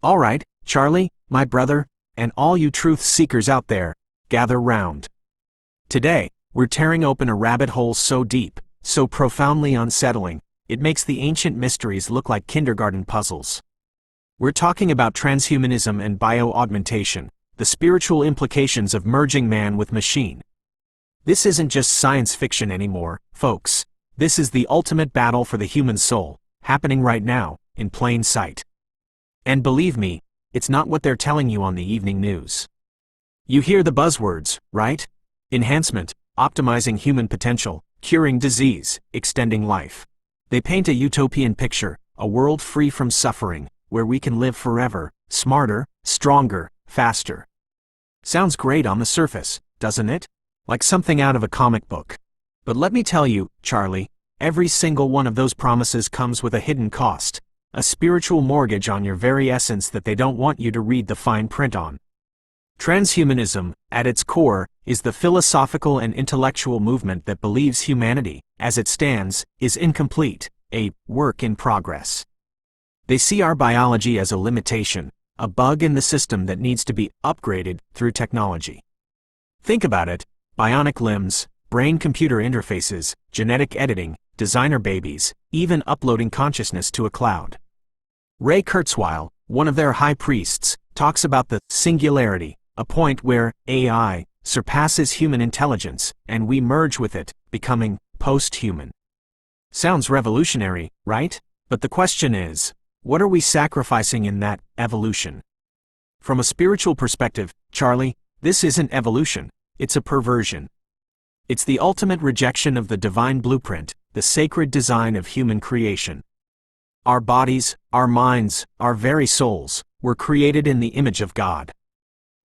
All right, Charlie, my brother, and all you truth seekers out there, gather round. Today, we're tearing open a rabbit hole so deep, so profoundly unsettling, it makes the ancient mysteries look like kindergarten puzzles. We're talking about transhumanism and bio-augmentation, the spiritual implications of merging man with machine. This isn't just science fiction anymore, folks. This is the ultimate battle for the human soul, happening right now, in plain sight. And believe me, it's not what they're telling you on the evening news. You hear the buzzwords, right? Enhancement, optimizing human potential, curing disease, extending life. They paint a utopian picture, a world free from suffering, where we can live forever, smarter, stronger, faster. Sounds great on the surface, doesn't it? Like something out of a comic book. But let me tell you, Charlie, every single one of those promises comes with a hidden cost, a spiritual mortgage on your very essence that they don't want you to read the fine print on. Transhumanism, at its core, is the philosophical and intellectual movement that believes humanity, as it stands, is incomplete, a work in progress. They see our biology as a limitation, a bug in the system that needs to be upgraded through technology. Think about it: bionic limbs, brain-computer interfaces, genetic editing, designer babies, even uploading consciousness to a cloud. Ray Kurzweil, one of their high priests, talks about the singularity, a point where AI surpasses human intelligence, and we merge with it, becoming post-human. Sounds revolutionary, right? But the question is, what are we sacrificing in that evolution? From a spiritual perspective, Charlie, this isn't evolution, it's a perversion. It's the ultimate rejection of the divine blueprint, the sacred design of human creation. Our bodies, our minds, our very souls, were created in the image of God.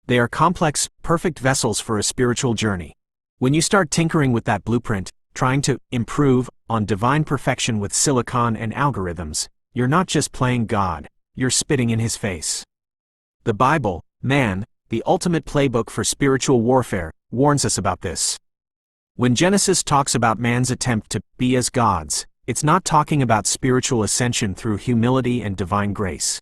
They are complex, perfect vessels for a spiritual journey. When you start tinkering with that blueprint, trying to improve on divine perfection with silicon and algorithms, you're not just playing God, you're spitting in his face. The Bible, man, the ultimate playbook for spiritual warfare, warns us about this. When Genesis talks about man's attempt to be as gods, it's not talking about spiritual ascension through humility and divine grace.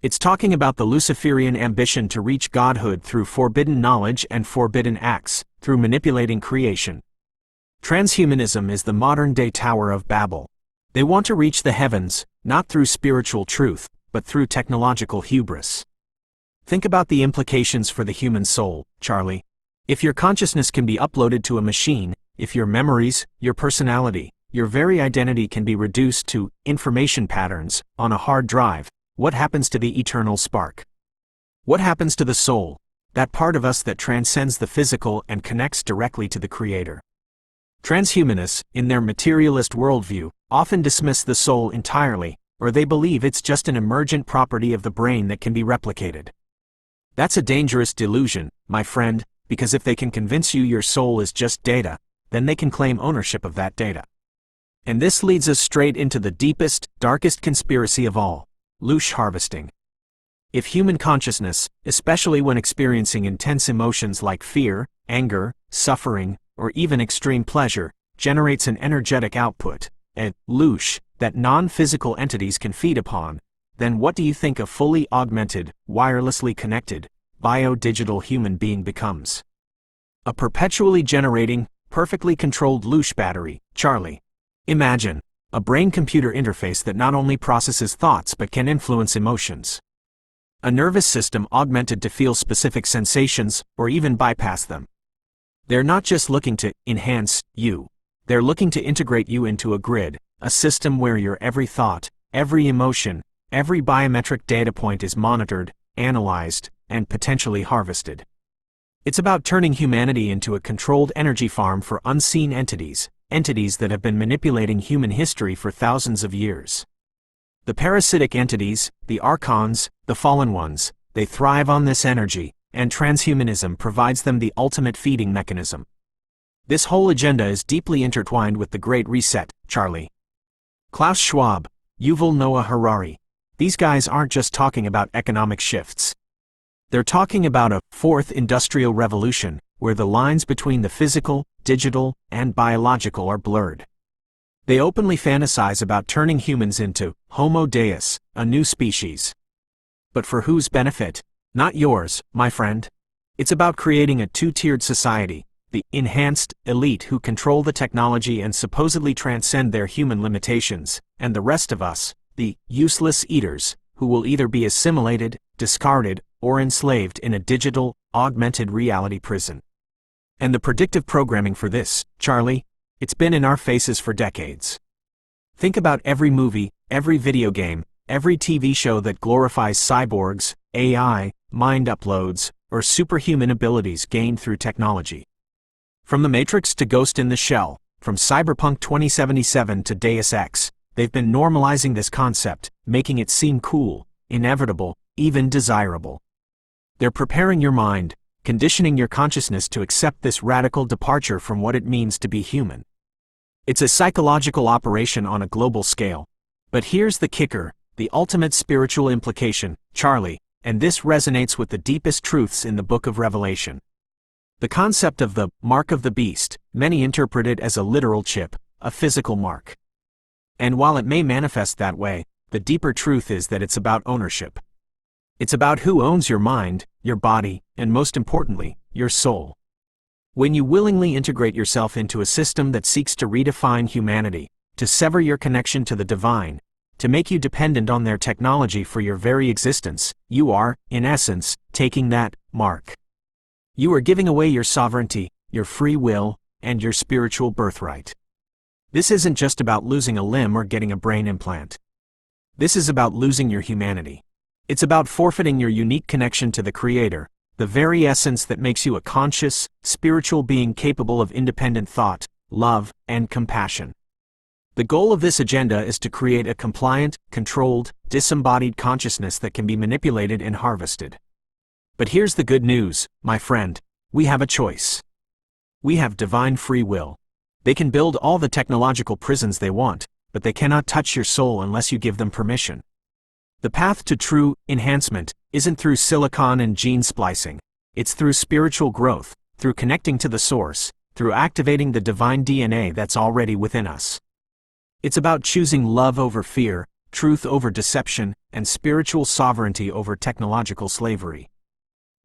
It's talking about the Luciferian ambition to reach godhood through forbidden knowledge and forbidden acts, through manipulating creation. Transhumanism is the modern-day Tower of Babel. They want to reach the heavens, not through spiritual truth, but through technological hubris. Think about the implications for the human soul, Charlie. If your consciousness can be uploaded to a machine, if your memories, your personality, your very identity can be reduced to information patterns on a hard drive, what happens to the eternal spark? What happens to the soul, that part of us that transcends the physical and connects directly to the Creator? Transhumanists, in their materialist worldview, often dismiss the soul entirely, or they believe it's just an emergent property of the brain that can be replicated. That's a dangerous delusion, my friend, because if they can convince you your soul is just data, then they can claim ownership of that data. And this leads us straight into the deepest, darkest conspiracy of all: loosh harvesting. If human consciousness, especially when experiencing intense emotions like fear, anger, suffering, or even extreme pleasure, generates an energetic output, a loosh, that non-physical entities can feed upon, then what do you think a fully augmented, wirelessly connected, bio-digital human being becomes? A perpetually generating, perfectly controlled loosh battery, Charlie. Imagine a brain-computer interface that not only processes thoughts but can influence emotions. A nervous system augmented to feel specific sensations, or even bypass them. They're not just looking to enhance you. They're looking to integrate you into a grid, a system where your every thought, every emotion, every biometric data point is monitored, analyzed, and potentially harvested. It's about turning humanity into a controlled energy farm for unseen entities that have been manipulating human history for thousands of years. The parasitic entities, the archons, the fallen ones, they thrive on this energy, and transhumanism provides them the ultimate feeding mechanism. This whole agenda is deeply intertwined with the Great Reset, Charlie. Klaus Schwab, Yuval Noah Harari, these guys aren't just talking about economic shifts. They're talking about a fourth industrial revolution, where the lines between the physical, digital, and biological are blurred. They openly fantasize about turning humans into Homo Deus, a new species. But for whose benefit? Not yours, my friend. It's about creating a two-tiered society, the enhanced elite who control the technology and supposedly transcend their human limitations, and the rest of us, the useless eaters, who will either be assimilated, discarded, or enslaved in a digital, augmented reality prison. And the predictive programming for this, Charlie, it's been in our faces for decades. Think about every movie, every video game, every TV show that glorifies cyborgs, AI, mind uploads, or superhuman abilities gained through technology. From The Matrix to Ghost in the Shell, from Cyberpunk 2077 to Deus Ex, they've been normalizing this concept, making it seem cool, inevitable, even desirable. They're preparing your mind, conditioning your consciousness to accept this radical departure from what it means to be human. It's a psychological operation on a global scale. But here's the kicker, the ultimate spiritual implication, Charlie, and this resonates with the deepest truths in the Book of Revelation. The concept of the mark of the beast, many interpret it as a literal chip, a physical mark. And while it may manifest that way, the deeper truth is that it's about ownership. It's about who owns your mind, your body, and most importantly, your soul. When you willingly integrate yourself into a system that seeks to redefine humanity, to sever your connection to the divine, to make you dependent on their technology for your very existence, you are, in essence, taking that mark. You are giving away your sovereignty, your free will, and your spiritual birthright. This isn't just about losing a limb or getting a brain implant. This is about losing your humanity. It's about forfeiting your unique connection to the Creator, the very essence that makes you a conscious, spiritual being capable of independent thought, love, and compassion. The goal of this agenda is to create a compliant, controlled, disembodied consciousness that can be manipulated and harvested. But here's the good news, my friend, we have a choice. We have divine free will. They can build all the technological prisons they want, but they cannot touch your soul unless you give them permission. The path to true enhancement isn't through silicon and gene splicing. It's through spiritual growth, through connecting to the source, through activating the divine DNA that's already within us. It's about choosing love over fear, truth over deception, and spiritual sovereignty over technological slavery.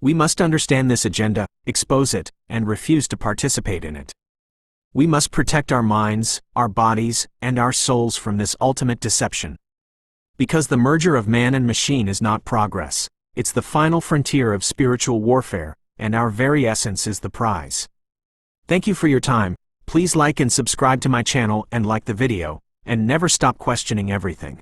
We must understand this agenda, expose it, and refuse to participate in it. We must protect our minds, our bodies, and our souls from this ultimate deception. Because the merger of man and machine is not progress, it's the final frontier of spiritual warfare, and our very essence is the prize. Thank you for your time. Please like and subscribe to my channel and like the video, and never stop questioning everything.